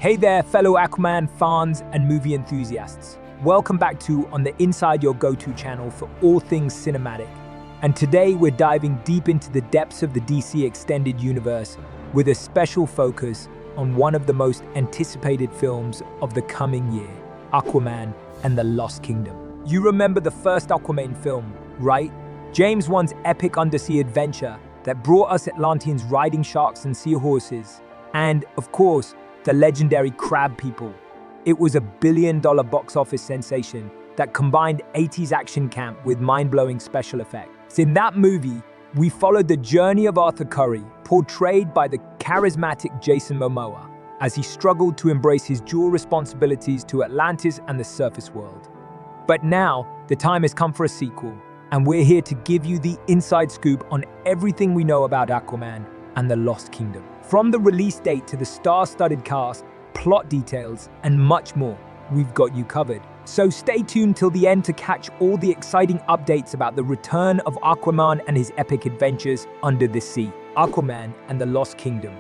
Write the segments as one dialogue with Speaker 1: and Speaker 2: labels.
Speaker 1: Hey there, fellow Aquaman fans and movie enthusiasts. Welcome back to On the Inside, your go-to channel for all things cinematic. And today we're diving deep into the depths of the DC extended universe with a special focus on one of the most anticipated films of the coming year, Aquaman and the Lost Kingdom. You remember the first Aquaman film, right? James Wan's epic undersea adventure that brought us Atlanteans riding sharks and seahorses. And, of course, the legendary crab people. It was a billion-dollar box office sensation that combined 80s action camp with mind-blowing special effects. In that movie, we followed the journey of Arthur Curry, portrayed by the charismatic Jason Momoa, as he struggled to embrace his dual responsibilities to Atlantis and the surface world. But now, the time has come for a sequel, and we're here to give you the inside scoop on everything we know about Aquaman and the Lost Kingdom. From the release date to the star-studded cast, plot details, and much more, we've got you covered. So stay tuned till the end to catch all the exciting updates about the return of Aquaman and his epic adventures under the sea. Aquaman and the Lost Kingdom.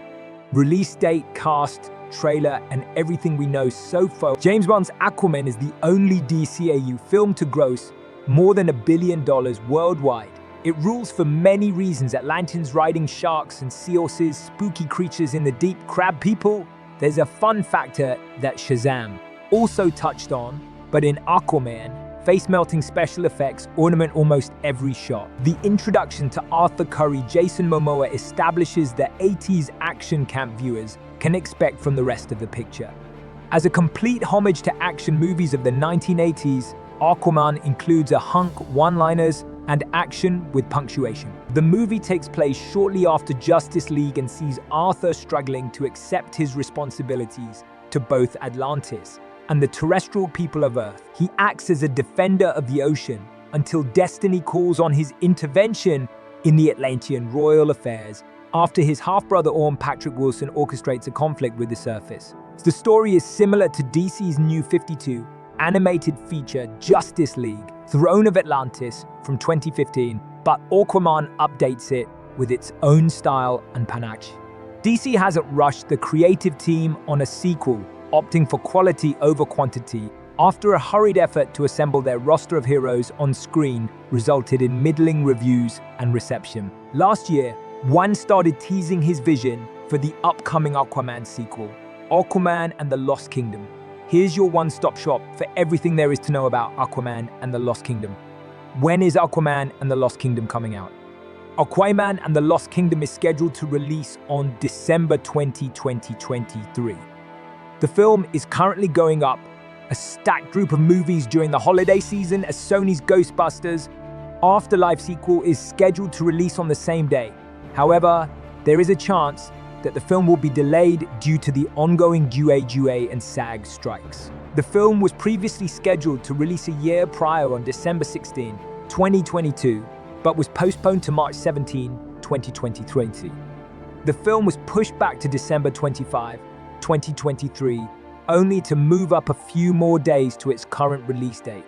Speaker 1: Release date, cast, trailer, and everything we know so far. James Wan's Aquaman is the only DCAU film to gross more than $1 billion worldwide. It rules for many reasons: Atlanteans riding sharks and seahorses, spooky creatures in the deep, crab people. There's a fun factor that Shazam also touched on, but in Aquaman, face-melting special effects ornament almost every shot. The introduction to Arthur Curry, Jason Momoa establishes the 80s action camp viewers can expect from the rest of the picture. As a complete homage to action movies of the 1980s, Aquaman includes a hunk one-liners and action with punctuation. The movie takes place shortly after Justice League and sees Arthur struggling to accept his responsibilities to both Atlantis and the terrestrial people of Earth. He acts as a defender of the ocean until destiny calls on his intervention in the Atlantean royal affairs after his half-brother Orm Patrick Wilson orchestrates a conflict with the surface. The story is similar to DC's New 52 animated feature Justice League, Throne of Atlantis from 2015, but Aquaman updates it with its own style and panache. DC hasn't rushed the creative team on a sequel, opting for quality over quantity after a hurried effort to assemble their roster of heroes on screen resulted in middling reviews and reception. Last year, Wan started teasing his vision for the upcoming Aquaman sequel, Aquaman and the Lost Kingdom. Here's your one-stop shop for everything there is to know about Aquaman and the Lost Kingdom. When is Aquaman and the Lost Kingdom coming out? Aquaman and the Lost Kingdom is scheduled to release on December 20, 2023. The film is currently going up a stacked group of movies during the holiday season as Sony's Ghostbusters Afterlife sequel is scheduled to release on the same day. However, there is a chance that the film will be delayed due to the ongoing DUA and SAG strikes. The film was previously scheduled to release a year prior on December 16, 2022, but was postponed to March 17, 2023. The film was pushed back to December 25, 2023, only to move up a few more days to its current release date.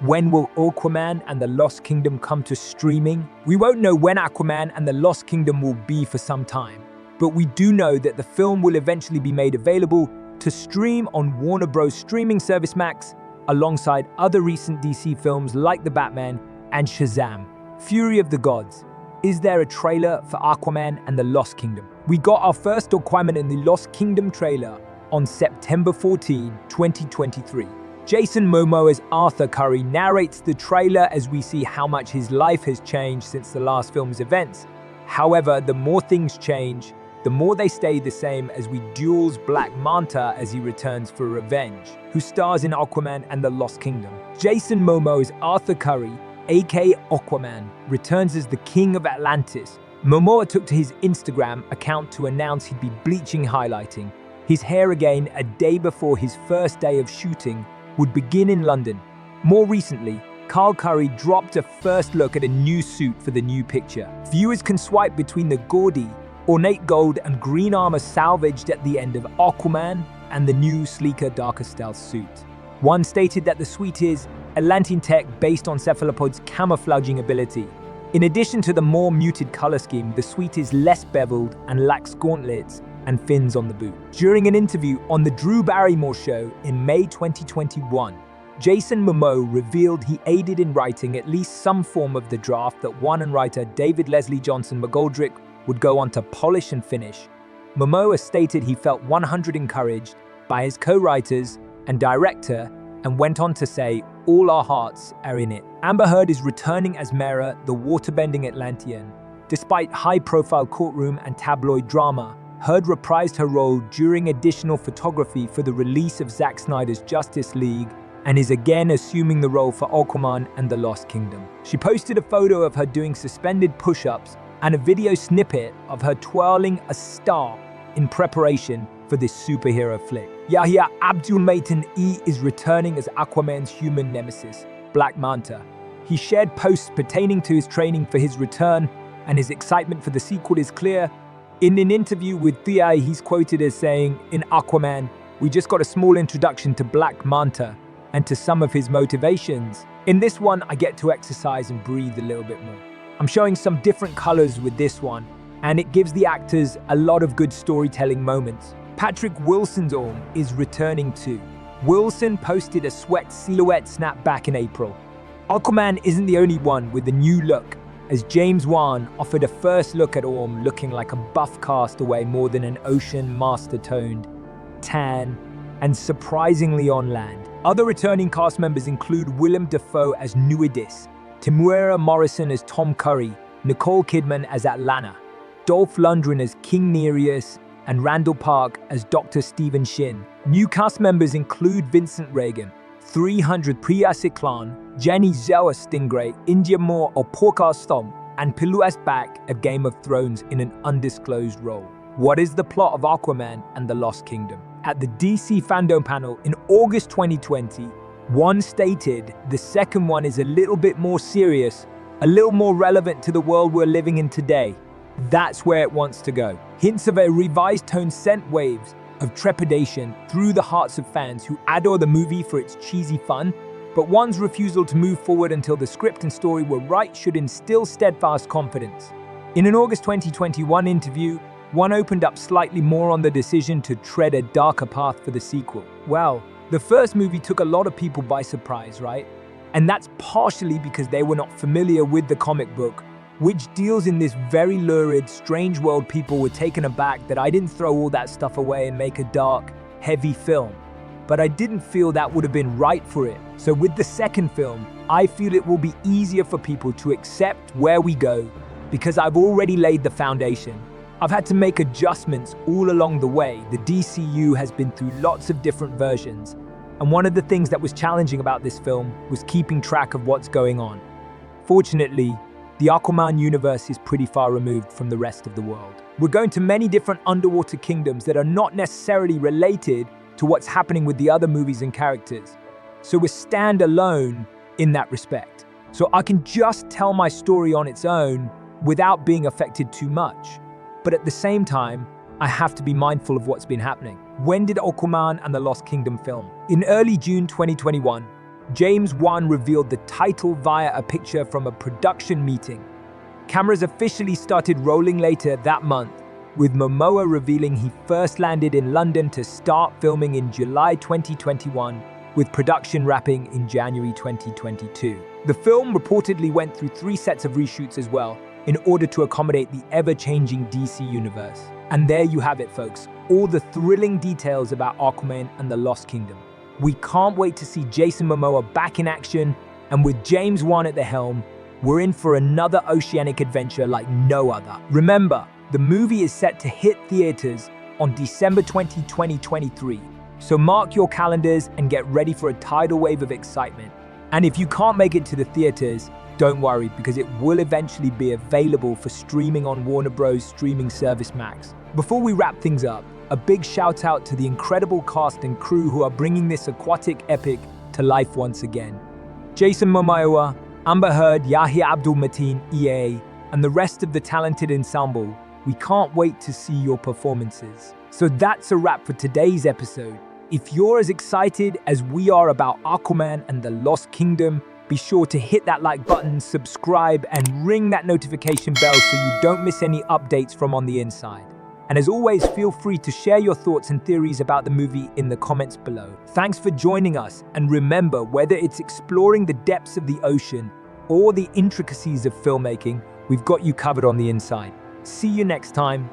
Speaker 1: When will Aquaman and the Lost Kingdom come to streaming? We won't know when Aquaman and the Lost Kingdom will be for some time, but we do know that the film will eventually be made available to stream on Warner Bros. Streaming service Max, alongside other recent DC films like The Batman and Shazam, Fury of the Gods. Is there a trailer for Aquaman and the Lost Kingdom? We got our first Aquaman and the Lost Kingdom trailer on September 14, 2023. Jason Momoa's Arthur Curry narrates the trailer as we see how much his life has changed since the last film's events. However, the more things change, the more they stay the same as we duels Black Manta as he returns for revenge, who stars in Aquaman and the Lost Kingdom. Jason Momoa's Arthur Curry, aka Aquaman, returns as the King of Atlantis. Momoa took to his Instagram account to announce he'd be bleaching, highlighting his hair again a day before his first day of shooting would begin in London. More recently, Carl Curry dropped a first look at a new suit for the new picture. Viewers can swipe between the gaudy, ornate gold and green armor salvaged at the end of Aquaman and the new, sleeker, darker stealth suit. One stated that the suit is Atlantean tech based on cephalopod's camouflaging ability. In addition to the more muted color scheme, the suit is less beveled and lacks gauntlets, and fins on the boot. During an interview on The Drew Barrymore Show in May 2021, Jason Momoa revealed he aided in writing at least some form of the draft that one and writer David Leslie Johnson McGoldrick would go on to polish and finish. Momoa stated he felt 100% encouraged by his co-writers and director and went on to say, "All our hearts are in it." Amber Heard is returning as Mera, the waterbending Atlantean. Despite high-profile courtroom and tabloid drama, Heard reprised her role during additional photography for the release of Zack Snyder's Justice League and is again assuming the role for Aquaman and the Lost Kingdom. She posted a photo of her doing suspended push-ups and a video snippet of her twirling a star in preparation for this superhero flick. Yahya Abdul-Mateen is returning as Aquaman's human nemesis, Black Manta. He shared posts pertaining to his training for his return, and his excitement for the sequel is clear. In an interview with Thea, he's quoted as saying, "In Aquaman, we just got a small introduction to Black Manta and to some of his motivations. In this one, I get to exercise and breathe a little bit more. I'm showing some different colors with this one, and it gives the actors a lot of good storytelling moments." Patrick Wilson's Orm is returning too. Wilson posted a sweat silhouette snap back in April. Aquaman isn't the only one with a new look, as James Wan offered a first look at Orm looking like a buff castaway more than an ocean master-toned, tan, and surprisingly on land. Other returning cast members include Willem Dafoe as Nuidis, Temuera Morrison as Tom Curry, Nicole Kidman as Atlanta, Dolph Lundgren as King Nereus, and Randall Park as Dr. Stephen Shin. New cast members include Vincent Regan, 300 Priya Siklan, Jenny Zhao as Stingray, India Moore or Porkar Stomp, and Piluas Bak of Game of Thrones in an undisclosed role. What is the plot of Aquaman and the Lost Kingdom? At the DC Fandom panel in August 2020, one stated the second one is a little bit more serious, a little more relevant to the world we're living in today. That's where it wants to go. Hints of a revised tone sent waves of trepidation through the hearts of fans who adore the movie for its cheesy fun, but one's refusal to move forward until the script and story were right should instill steadfast confidence. In an August 2021 interview, one opened up slightly more on the decision to tread a darker path for the sequel. Well, the first movie took a lot of people by surprise, right? And that's partially because they were not familiar with the comic book, which deals in this very lurid, strange world. People were taken aback that I didn't throw all that stuff away and make a dark, heavy film. But I didn't feel that would have been right for it. So with the second film, I feel it will be easier for people to accept where we go because I've already laid the foundation. I've had to make adjustments all along the way. The DCU has been through lots of different versions, and one of the things that was challenging about this film was keeping track of what's going on. Fortunately, the Aquaman universe is pretty far removed from the rest of the world. We're going to many different underwater kingdoms that are not necessarily related to what's happening with the other movies and characters. So we're standalone in that respect. So I can just tell my story on its own without being affected too much. But at the same time, I have to be mindful of what's been happening. When did Aquaman and the Lost Kingdom film? In early June 2021, James Wan revealed the title via a picture from a production meeting. Cameras officially started rolling later that month, with Momoa revealing he first landed in London to start filming in July 2021, with production wrapping in January 2022. The film reportedly went through 3 sets of reshoots as well, in order to accommodate the ever-changing DC universe. And there you have it, folks, all the thrilling details about Aquaman and the Lost Kingdom. We can't wait to see Jason Momoa back in action, and with James Wan at the helm, we're in for another oceanic adventure like no other. Remember, the movie is set to hit theaters on December 20, 2023, so mark your calendars and get ready for a tidal wave of excitement. And if you can't make it to the theaters, don't worry, because it will eventually be available for streaming on Warner Bros. Streaming service Max. Before we wrap things up, a big shout out to the incredible cast and crew who are bringing this aquatic epic to life once again. Jason Momoa, Amber Heard, Yahya Abdul-Mateen, EA, and the rest of the talented ensemble. We can't wait to see your performances. So that's a wrap for today's episode. If you're as excited as we are about Aquaman and the Lost Kingdom, be sure to hit that like button, subscribe, and ring that notification bell so you don't miss any updates from on the inside. And as always, feel free to share your thoughts and theories about the movie in the comments below. Thanks for joining us, and remember, whether it's exploring the depths of the ocean or the intricacies of filmmaking, we've got you covered on the inside. See you next time.